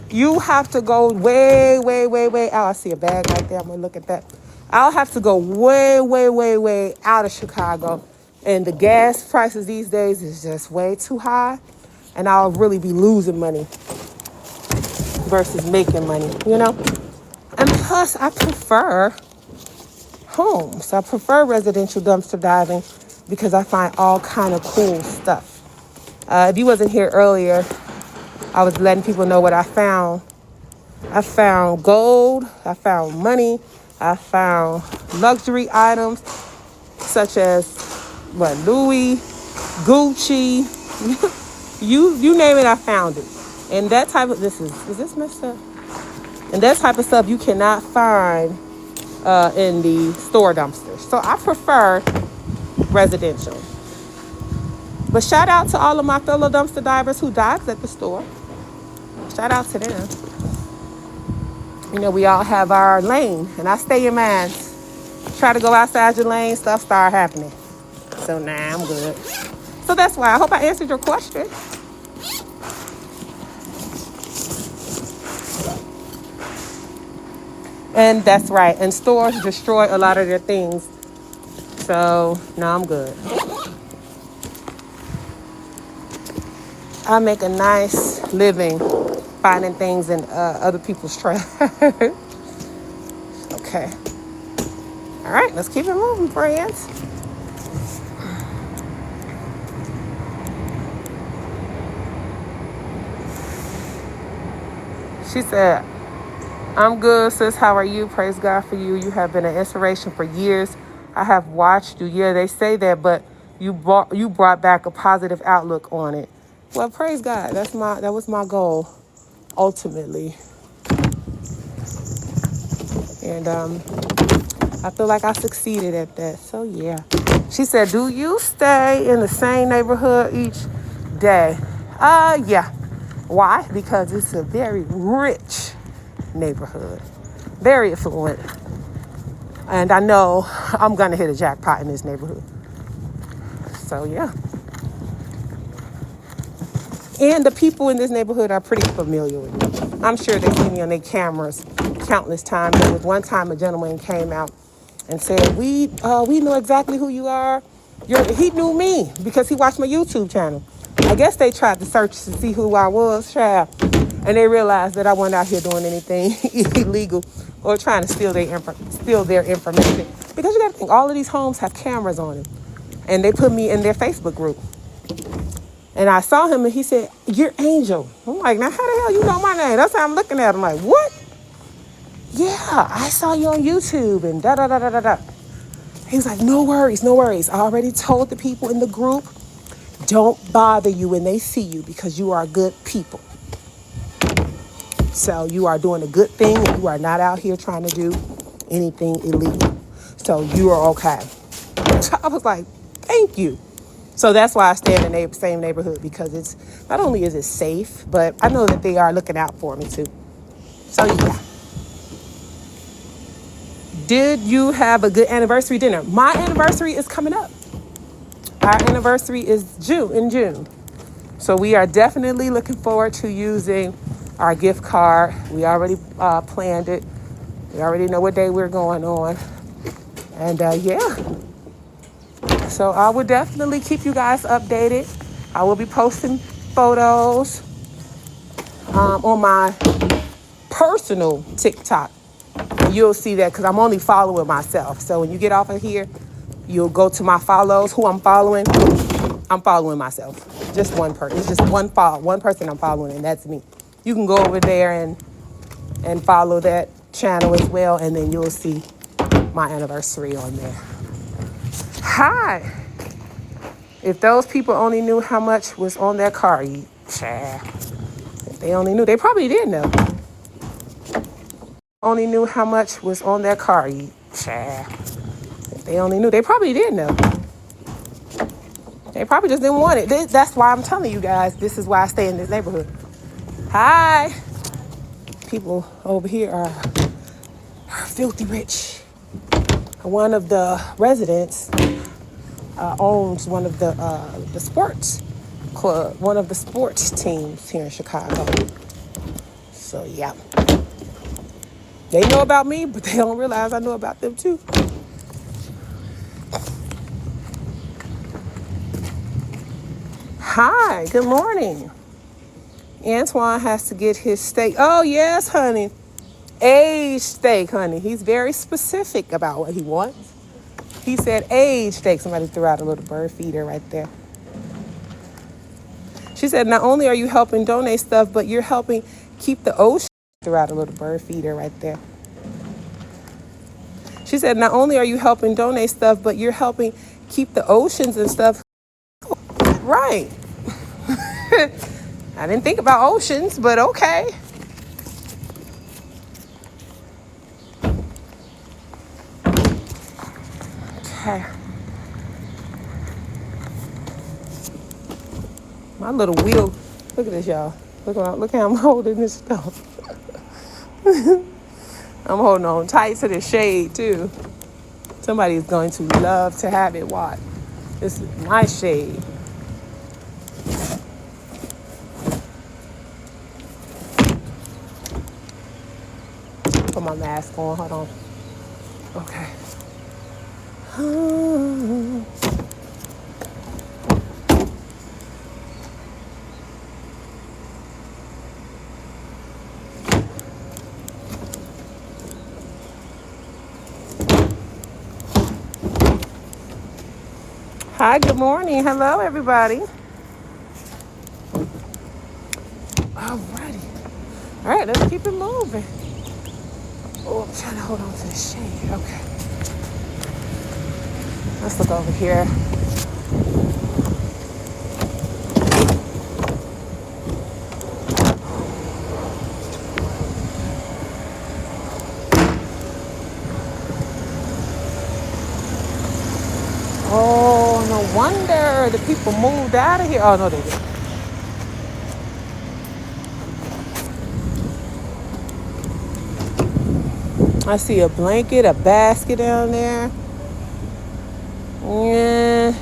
S1: You have to go way, way, way, way out. I see a bag right there. I'm going to look at that. I'll have to go way, way, way, way out of Chicago. And the gas prices these days is just way too high. And I'll really be losing money versus making money, you know? And plus, I prefer homes. I prefer residential dumpster diving because I find all kind of cool stuff. If you wasn't here earlier, I was letting people know what I found. I found gold. I found money. I found luxury items such as Louis, Gucci, you name it, I found it. And that type of is this messed up? And that type of stuff you cannot find in the store dumpsters. So I prefer residential. But shout out to all of my fellow dumpster divers who dives at the store. Shout out to them. You know, we all have our lane, and I stay in mine. Try to go outside your lane, stuff start happening. So nah, I'm good. So that's why I hope I answered your question. And that's right. And stores destroy a lot of their things. So no, I'm good. I make a nice living finding things in other people's trash. Okay. All right, let's keep it moving, friends. She said, I'm good, sis. How are you? Praise God for you. You have been an inspiration for years. I have watched you. Yeah, they say that, but you brought back a positive outlook on it. Well, praise God. That was my goal, ultimately. And I feel like I succeeded at that. So yeah. She said, do you stay in the same neighborhood each day? Yeah. Why? Because it's a very rich neighborhood, very affluent, and I know I'm gonna hit a jackpot in this neighborhood. So yeah. And the people in this neighborhood are pretty familiar with me. I'm sure they see me on their cameras countless times. There was one time a gentleman came out and said, we know exactly who you are. He knew me because he watched my YouTube channel. I guess they tried to search to see who I was, child. And they realized that I wasn't out here doing anything illegal or trying to steal their information. Because you got to think, all of these homes have cameras on them. And they put me in their Facebook group. And I saw him and he said, "You're Angel." I'm like, now how the hell you know my name? That's how I'm looking at him like, what? Yeah, I saw you on YouTube and da-da-da-da-da-da. He was like, no worries, no worries. I already told the people in the group, don't bother you when they see you because you are good people. So you are doing a good thing and you are not out here trying to do anything illegal. So you are okay. So I was like, thank you. So that's why I stay in the same neighborhood, because it's not only is it safe, but I know that they are looking out for me too. So yeah. Did you have a good anniversary dinner? My anniversary is coming up. Our anniversary is in June. So we are definitely looking forward to using our gift card. We already planned it. We already know what day we're going on. And yeah. So I will definitely keep you guys updated. I will be posting photos on my personal TikTok. And you'll see that because I'm only following myself. So when you get off of here, you'll go to my follows, who I'm following. I'm following myself. Just one person. It's just one person I'm following, and that's me. You can go over there and follow that channel as well, and then you'll see my anniversary on there. Hi. If those people only knew how much was on that car, if they only knew, they probably did know. Only knew how much was on that car, if they only knew, they probably did know. They probably just didn't want it. That's why I'm telling you guys, this is why I stay in this neighborhood. Hi. People over here are filthy rich. One of the residents owns one of the sports club, one of the sports teams here in Chicago. So yeah, they know about me, but they don't realize I know about them too. Hi, good morning. Antoine has to get his steak. Oh yes, honey, aged steak, honey. He's very specific about what he wants. He said aged steak. Somebody threw out a little bird feeder right there. She said, not only are you helping donate stuff, but you're helping keep the ocean. Threw out a little bird feeder right there. She said, not only are you helping donate stuff, but you're helping keep the oceans and stuff. Right. I didn't think about oceans, but okay. Okay. My little wheel. Look at this, y'all. Look how I'm holding this stuff. I'm holding on tight to the shade, too. Somebody's going to love to have it watch. This is my shade. Put my mask on. Hold on. Okay. Hi, good morning. Hello, everybody. Alrighty. All right, let's keep it moving. Oh, I'm trying to hold on to the shade. Okay. Let's look over here. Oh, no wonder the people moved out of here. Oh, no, they didn't. I see a blanket, a basket down there. Yeah.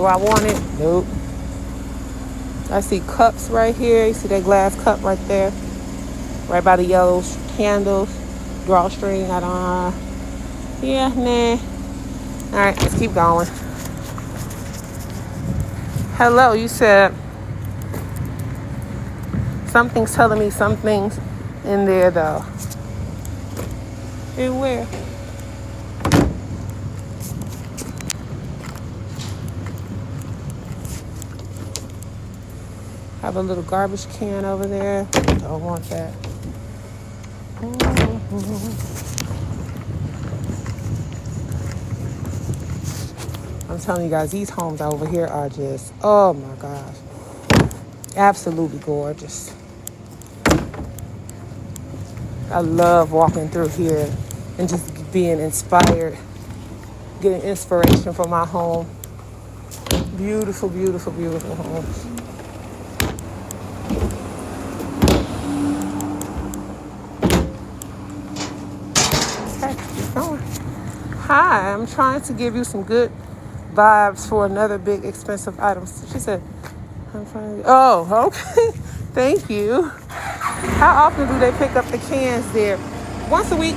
S1: Do I want it? Nope. I see cups right here. You see that glass cup right there? Right by the yellow handles. Drawstring. I don't... Yeah, nah. All right, let's keep going. Hello, you said... Something's telling me something's in there, though. And where? Have a little garbage can over there. Don't want that. I'm telling you guys, these homes over here are just, oh my gosh, absolutely gorgeous. I love walking through here and just being inspired, getting inspiration from my home. Beautiful, beautiful, beautiful homes. Okay, keep going. Hi, I'm trying to give you some good vibes for another big expensive item. She said, I'm trying to... Oh, okay. Thank you. How often do they pick up the cans there? Once a week.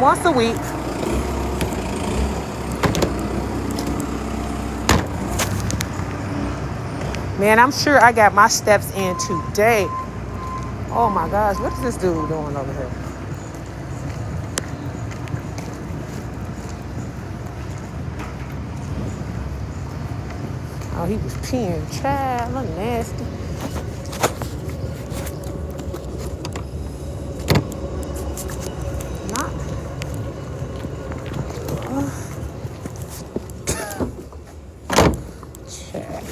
S1: Once a week. Man, I'm sure I got my steps in today. Oh my gosh, what is this dude doing over here? Oh, he was peeing. Child, look nasty. Not. Child.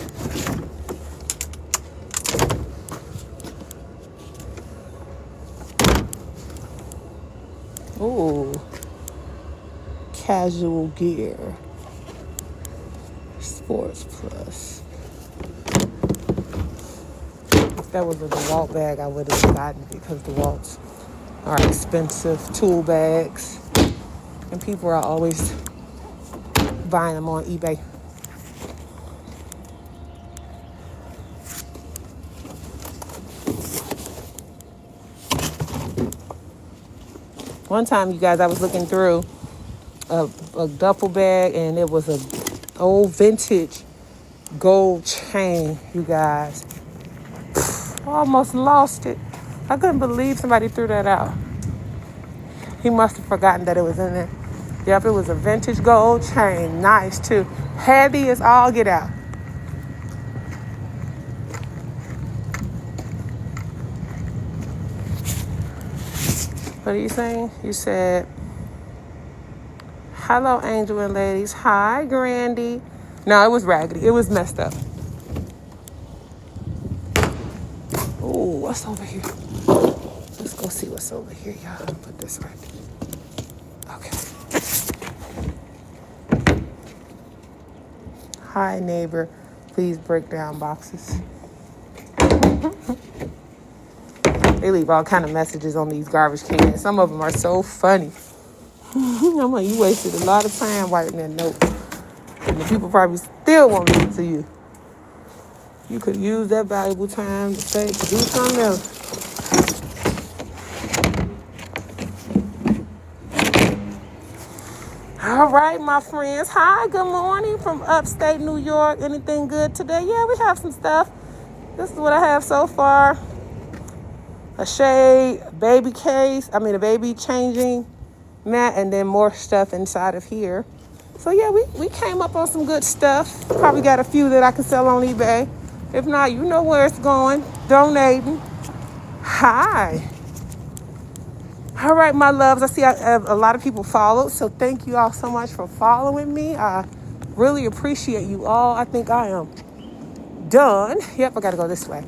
S1: Ooh. Casual gear. Sports Plus. If that was a DeWalt bag, I would have gotten it because DeWalt's are expensive tool bags. And people are always buying them on eBay. One time, you guys, I was looking through a duffel bag, and it was a old vintage gold chain, you guys. I almost lost it. I couldn't believe somebody threw that out. He must have forgotten that it was in there. Yep, it was a vintage gold chain. Nice, too. Heavy as all get out. What are you saying? You said, hello, Angel and ladies. Hi, Grandy. No, it was raggedy. It was messed up. Ooh, what's over here? Let's go see what's over here, y'all. Put this right there. Okay. Hi, neighbor. Please break down boxes. They leave all kind of messages on these garbage cans. Some of them are so funny. I'm like, you wasted a lot of time writing that note. And the people probably still won't listen to you. You could use that valuable time to say, to do something else. All right, my friends. Hi, good morning from upstate New York. Anything good today? Yeah, we have some stuff. This is what I have so far. A shade, a baby changing mat, and then more stuff inside of here. So yeah, we came up on some good stuff. Probably got a few that I can sell on eBay. If not, you know where it's going. Donating. Hi. All right, my loves. I see I have a lot of people followed, so thank you all so much for following me. I really appreciate you all. I think I am done. Yep, I got to go this way.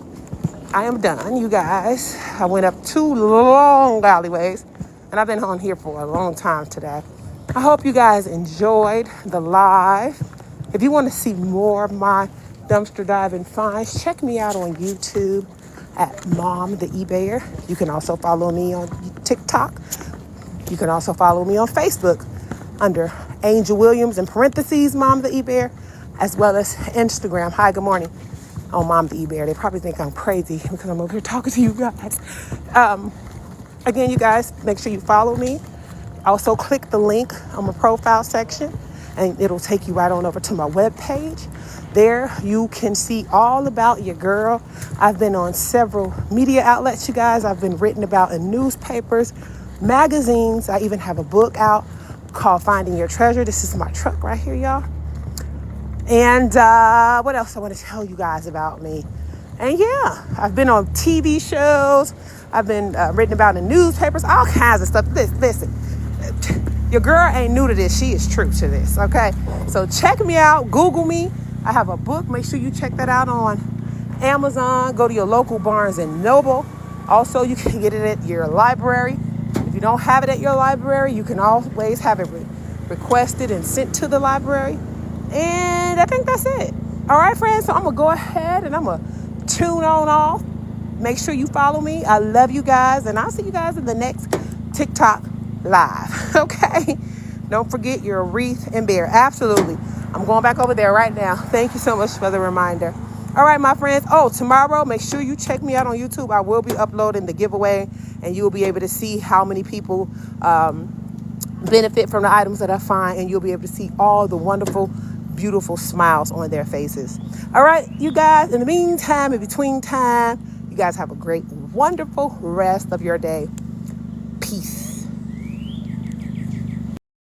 S1: I am done, you guys. I went up 2 long alleyways, and I've been on here for a long time today. I hope you guys enjoyed the live. If you want to see more of my dumpster diving finds, check me out on YouTube at Mom the eBayer. You can also follow me on TikTok. You can also follow me on Facebook under Angel Williams, in parentheses, Mom the E-Bear, as well as Instagram. Hi, good morning. On Mom the E-Bear. They probably think I'm crazy because I'm over here talking to you guys. Again, you guys, make sure you follow me. Also, click the link on my profile section, and it'll take you right on over to my webpage. There, you can see all about your girl. I've been on several media outlets, you guys. I've been written about in newspapers, magazines. I even have a book out called Finding Your Treasure. This is my truck right here, y'all. And what else I want to tell you guys about me? And yeah, I've been on TV shows. I've been written about in newspapers, all kinds of stuff. Listen, your girl ain't new to this. She is true to this, okay? So check me out. Google me. I have a book. Make sure you check that out on Amazon. Go to your local Barnes and Noble. Also, you can get it at your library. If you don't have it at your library, you can always have it requested and sent to the library. And I think that's it. All right, friends. So I'm going to go ahead and I'm going to tune on off. Make sure you follow me. I love you guys. And I'll see you guys in the next TikTok live. Okay? Don't forget your wreath and bear. Absolutely. I'm going back over there right now. Thank you so much for the reminder. All right, my friends. Oh, tomorrow, make sure you check me out on YouTube. I will be uploading the giveaway, and you'll be able to see how many people benefit from the items that I find, and you'll be able to see all the wonderful, beautiful smiles on their faces. All right, you guys, in the meantime, in between time, you guys have a great, wonderful rest of your day.